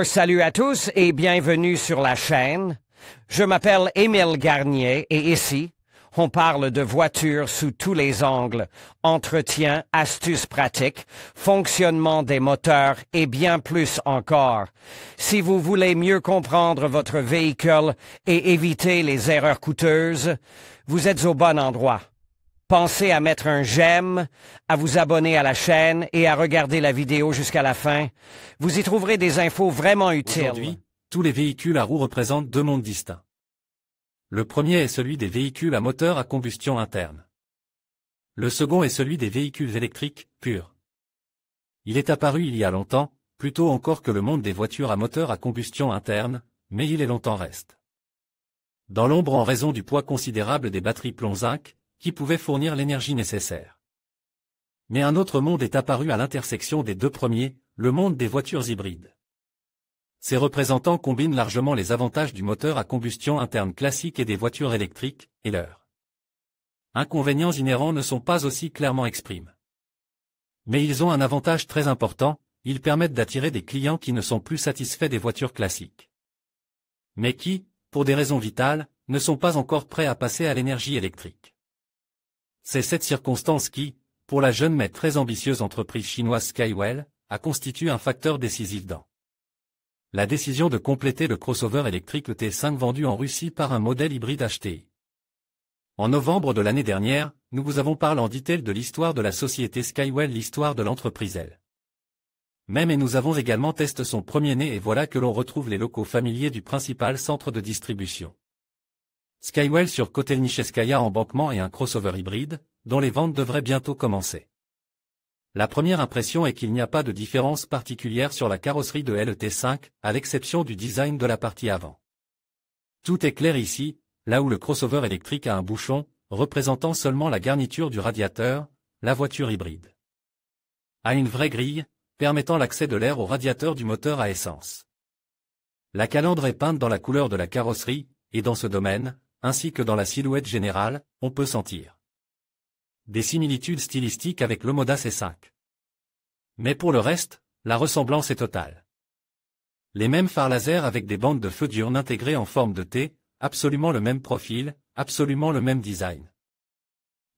Salut à tous et bienvenue sur la chaîne. Je m'appelle Émile Garnier et ici, on parle de voitures sous tous les angles, entretien, astuces pratiques, fonctionnement des moteurs et bien plus encore. Si vous voulez mieux comprendre votre véhicule et éviter les erreurs coûteuses, vous êtes au bon endroit. Pensez à mettre un j'aime, à vous abonner à la chaîne et à regarder la vidéo jusqu'à la fin. Vous y trouverez des infos vraiment utiles. Aujourd'hui, tous les véhicules à roues représentent deux mondes distincts. Le premier est celui des véhicules à moteur à combustion interne. Le second est celui des véhicules électriques, purs. Il est apparu il y a longtemps, plus tôt encore que le monde des voitures à moteur à combustion interne, mais il est longtemps reste dans l'ombre en raison du poids considérable des batteries plomb-zinc, qui pouvaient fournir l'énergie nécessaire. Mais un autre monde est apparu à l'intersection des deux premiers, le monde des voitures hybrides. Ces représentants combinent largement les avantages du moteur à combustion interne classique et des voitures électriques, et leurs inconvénients inhérents ne sont pas aussi clairement exprimés. Mais ils ont un avantage très important, ils permettent d'attirer des clients qui ne sont plus satisfaits des voitures classiques, mais qui, pour des raisons vitales, ne sont pas encore prêts à passer à l'énergie électrique. C'est cette circonstance qui, pour la jeune mais très ambitieuse entreprise chinoise Skywell, a constitué un facteur décisif dans la décision de compléter le crossover électrique T5 vendu en Russie par un modèle hybride HTI. En novembre de l'année dernière, nous vous avons parlé en détail de l'histoire de la société Skywell, l'histoire de l'entreprise elle-même, et nous avons également testé son premier-né et voilà que l'on retrouve les locaux familiers du principal centre de distribution Skywell sur Kotelnicheskaya embankment et un crossover hybride, dont les ventes devraient bientôt commencer. La première impression est qu'il n'y a pas de différence particulière sur la carrosserie de LT5, à l'exception du design de la partie avant. Tout est clair ici, là où le crossover électrique a un bouchon, représentant seulement la garniture du radiateur, la voiture hybride a une vraie grille, permettant l'accès de l'air au radiateur du moteur à essence. La calandre est peinte dans la couleur de la carrosserie, et dans ce domaine, ainsi que dans la silhouette générale, on peut sentir des similitudes stylistiques avec l'Omoda C5. Mais pour le reste, la ressemblance est totale. Les mêmes phares laser avec des bandes de feu diurnes intégrées en forme de T, absolument le même profil, absolument le même design.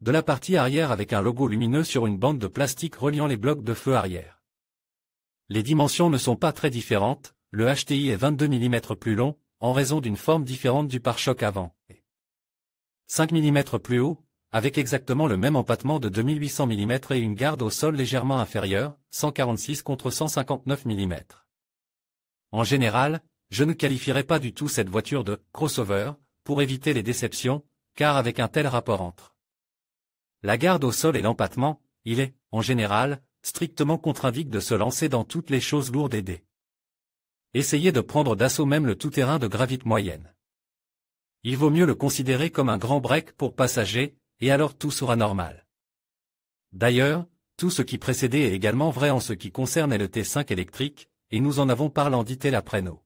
De la partie arrière avec un logo lumineux sur une bande de plastique reliant les blocs de feu arrière. Les dimensions ne sont pas très différentes, le HTI est 22 mm plus long, en raison d'une forme différente du pare-choc avant, et 5 mm plus haut, avec exactement le même empattement de 2800 mm et une garde au sol légèrement inférieure, 146 contre 159 mm. En général, je ne qualifierais pas du tout cette voiture de « crossover » pour éviter les déceptions, car avec un tel rapport entre la garde au sol et l'empattement, il est, en général, strictement contre-indiqué de se lancer dans toutes les choses lourdes et essayer de prendre d'assaut même le tout-terrain de gravité moyenne. Il vaut mieux le considérer comme un grand break pour passagers, et alors tout sera normal. D'ailleurs, tout ce qui précédait est également vrai en ce qui concerne le T5 électrique, et nous en avons parlé en détail après nos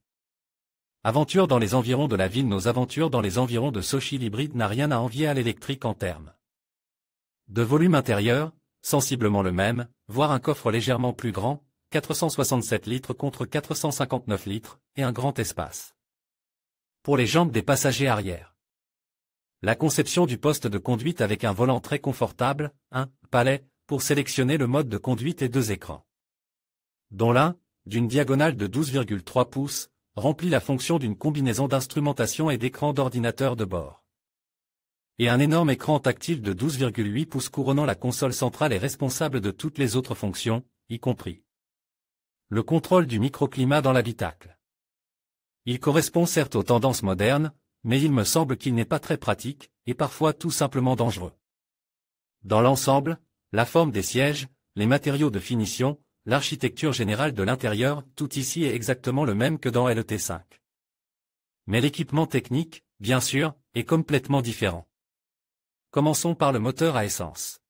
aventures dans les environs de la ville. Nos aventures dans les environs de Sochi. L'hybride n'a rien à envier à l'électrique en termes de volume intérieur, sensiblement le même, voire un coffre légèrement plus grand, 467 litres contre 459 litres, et un grand espace pour les jambes des passagers arrière. La conception du poste de conduite avec un volant très confortable, un palais, pour sélectionner le mode de conduite et deux écrans, dont l'un, d'une diagonale de 12,3 pouces, remplit la fonction d'une combinaison d'instrumentation et d'écran d'ordinateur de bord. Et un énorme écran tactile de 12,8 pouces couronnant la console centrale est responsable de toutes les autres fonctions, y compris le contrôle du microclimat dans l'habitacle. Il correspond certes aux tendances modernes, mais il me semble qu'il n'est pas très pratique, et parfois tout simplement dangereux. Dans l'ensemble, la forme des sièges, les matériaux de finition, l'architecture générale de l'intérieur, tout ici est exactement le même que dans LT5. Mais l'équipement technique, bien sûr, est complètement différent. Commençons par le moteur à essence.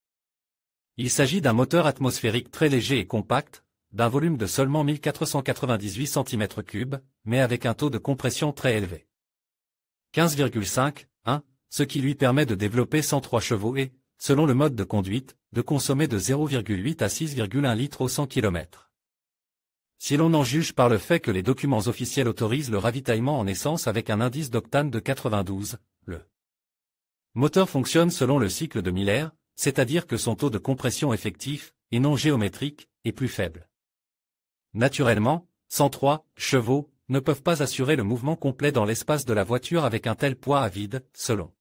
Il s'agit d'un moteur atmosphérique très léger et compact, d'un volume de seulement 1498 cm3, mais avec un taux de compression très élevé. 15,5, 1, ce qui lui permet de développer 103 chevaux et, selon le mode de conduite, de consommer de 0,8 à 6,1 litres au 100 km. Si l'on en juge par le fait que les documents officiels autorisent le ravitaillement en essence avec un indice d'octane de 92, le moteur fonctionne selon le cycle de Miller, c'est-à-dire que son taux de compression effectif, et non géométrique, est plus faible. Naturellement, 103 chevaux ne peuvent pas assurer le mouvement complet dans l'espace de la voiture avec un tel poids à vide, selon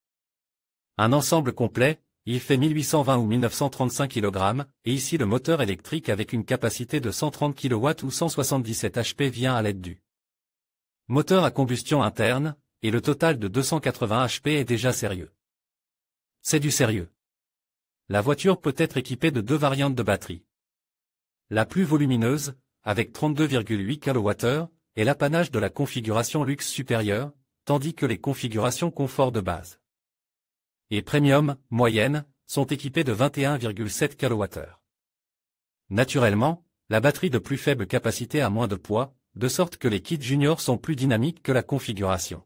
un ensemble complet. Il fait 1820 ou 1935 kg, et ici le moteur électrique avec une capacité de 130 kW ou 177 HP vient à l'aide du moteur à combustion interne, et le total de 280 HP est déjà sérieux. C'est du sérieux. La voiture peut être équipée de deux variantes de batterie. La plus volumineuse, avec 32,8 kWh, est l'apanage de la configuration luxe supérieure, tandis que les configurations confort de base et premium, moyenne, sont équipées de 21,7 kWh. Naturellement, la batterie de plus faible capacité a moins de poids, de sorte que les kits juniors sont plus dynamiques que la configuration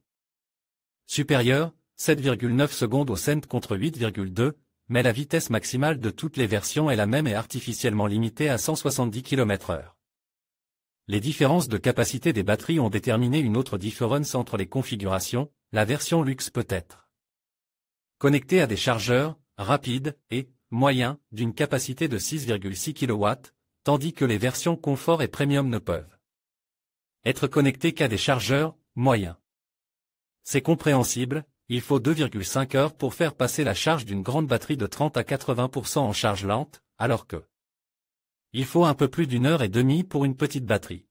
supérieure, 7,9 secondes au cent contre 8,2, mais la vitesse maximale de toutes les versions est la même et artificiellement limitée à 170 km/h. Les différences de capacité des batteries ont déterminé une autre différence entre les configurations. La version luxe peut être connecté à des chargeurs, rapides, et, moyens, d'une capacité de 6,6 kW, tandis que les versions confort et premium ne peuvent être connectées qu'à des chargeurs, moyens. C'est compréhensible, il faut 2,5 heures pour faire passer la charge d'une grande batterie de 30 à 80% en charge lente, alors que il faut un peu plus d'une heure et demie pour une petite batterie.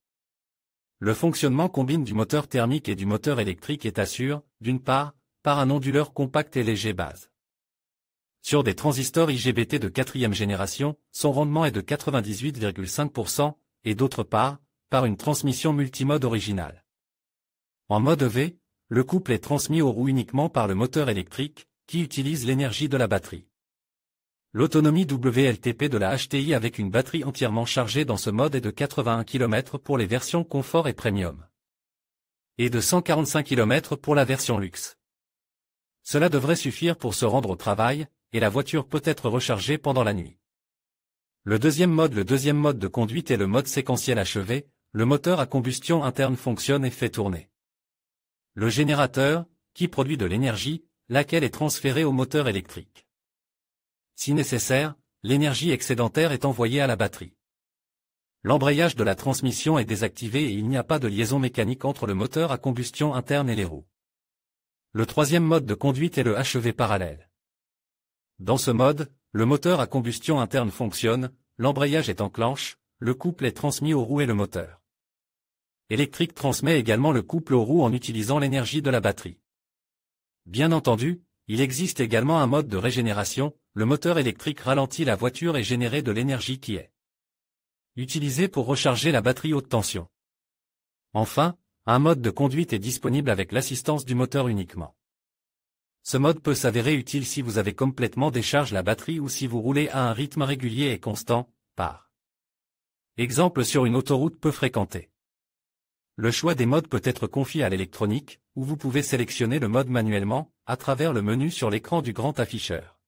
Le fonctionnement combine du moteur thermique et du moteur électrique et assure, d'une part, par un onduleur compact et léger base. Sur des transistors IGBT de 4e génération, son rendement est de 98,5%, et d'autre part, par une transmission multimode originale. En mode EV, le couple est transmis aux roues uniquement par le moteur électrique, qui utilise l'énergie de la batterie. L'autonomie WLTP de la HTI avec une batterie entièrement chargée dans ce mode est de 81 km pour les versions confort et premium, et de 145 km pour la version luxe. Cela devrait suffire pour se rendre au travail, et la voiture peut être rechargée pendant la nuit. Le deuxième mode de conduite est le mode séquentiel achevé, le moteur à combustion interne fonctionne et fait tourner le générateur, qui produit de l'énergie, laquelle est transférée au moteur électrique. Si nécessaire, l'énergie excédentaire est envoyée à la batterie. L'embrayage de la transmission est désactivé et il n'y a pas de liaison mécanique entre le moteur à combustion interne et les roues. Le troisième mode de conduite est le HEV parallèle. Dans ce mode, le moteur à combustion interne fonctionne, l'embrayage est enclenché, le couple est transmis aux roues et le moteur électrique transmet également le couple aux roues en utilisant l'énergie de la batterie. Bien entendu, il existe également un mode de régénération, le moteur électrique ralentit la voiture et génère de l'énergie qui est utilisée pour recharger la batterie haute tension. Enfin, un mode de conduite est disponible avec l'assistance du moteur uniquement. Ce mode peut s'avérer utile si vous avez complètement déchargé la batterie ou si vous roulez à un rythme régulier et constant, par exemple sur une autoroute peu fréquentée. Le choix des modes peut être confié à l'électronique, où vous pouvez sélectionner le mode manuellement, à travers le menu sur l'écran du grand afficheur.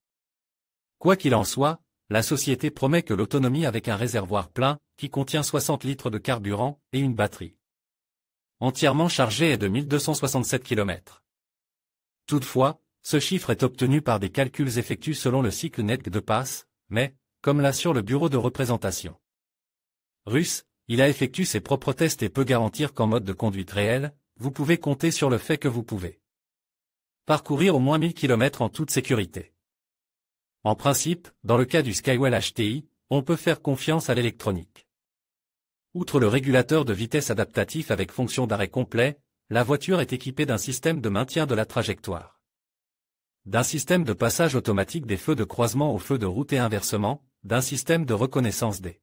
Quoi qu'il en soit, la société promet que l'autonomie avec un réservoir plein, qui contient 60 litres de carburant, et une batterie entièrement chargée est de 1267 km. Toutefois, ce chiffre est obtenu par des calculs effectués selon le cycle net de passe, mais, comme l'assure le bureau de représentation russe, il a effectué ses propres tests et peut garantir qu'en mode de conduite réel, vous pouvez compter sur le fait que vous pouvez parcourir au moins 1000 km en toute sécurité. En principe, dans le cas du Skywell HTI, on peut faire confiance à l'électronique. Outre le régulateur de vitesse adaptatif avec fonction d'arrêt complet, la voiture est équipée d'un système de maintien de la trajectoire, d'un système de passage automatique des feux de croisement aux feux de route et inversement, d'un système de reconnaissance des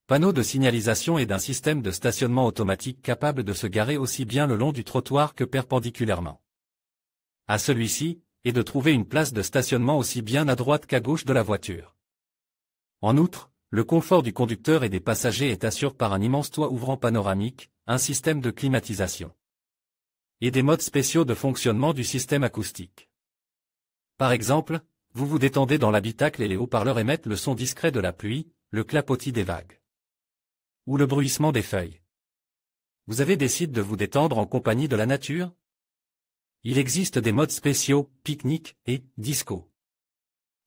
panneaux de signalisation et d'un système de stationnement automatique capable de se garer aussi bien le long du trottoir que perpendiculairement à celui-ci, et de trouver une place de stationnement aussi bien à droite qu'à gauche de la voiture. En outre, le confort du conducteur et des passagers est assuré par un immense toit ouvrant panoramique, un système de climatisation et des modes spéciaux de fonctionnement du système acoustique. Par exemple, vous vous détendez dans l'habitacle et les haut-parleurs émettent le son discret de la pluie, le clapotis des vagues. ou le bruissement des feuilles. Vous avez décidé de vous détendre en compagnie de la nature? Il existe des modes spéciaux, pique-nique et disco.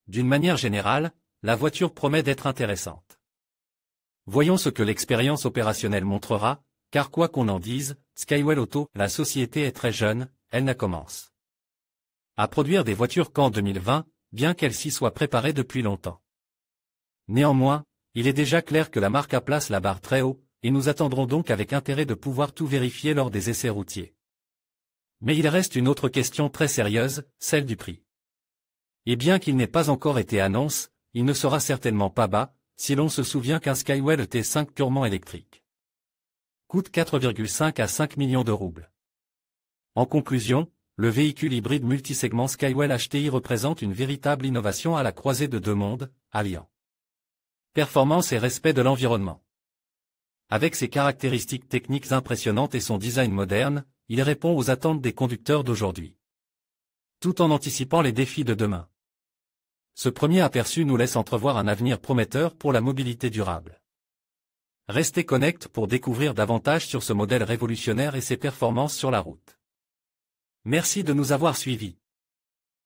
D'une manière générale, la voiture promet d'être intéressante. Voyons ce que l'expérience opérationnelle montrera, car quoi qu'on en dise, Skywell Auto, la société est très jeune, elle n'a commencé à produire des voitures qu'en 2020, bien qu'elle s'y soit préparée depuis longtemps. Néanmoins, il est déjà clair que la marque a place la barre très haut, et nous attendrons donc avec intérêt de pouvoir tout vérifier lors des essais routiers. Mais il reste une autre question très sérieuse, celle du prix. Et bien qu'il n'ait pas encore été annoncé, il ne sera certainement pas bas, si l'on se souvient qu'un Skywell T5 purement électrique coûte 4,5 à 5 millions de roubles. En conclusion, le véhicule hybride multisegment Skywell HTI représente une véritable innovation à la croisée de deux mondes, alliant performance et respect de l'environnement. Avec ses caractéristiques techniques impressionnantes et son design moderne, il répond aux attentes des conducteurs d'aujourd'hui, tout en anticipant les défis de demain. Ce premier aperçu nous laisse entrevoir un avenir prometteur pour la mobilité durable. Restez connectés pour découvrir davantage sur ce modèle révolutionnaire et ses performances sur la route. Merci de nous avoir suivis.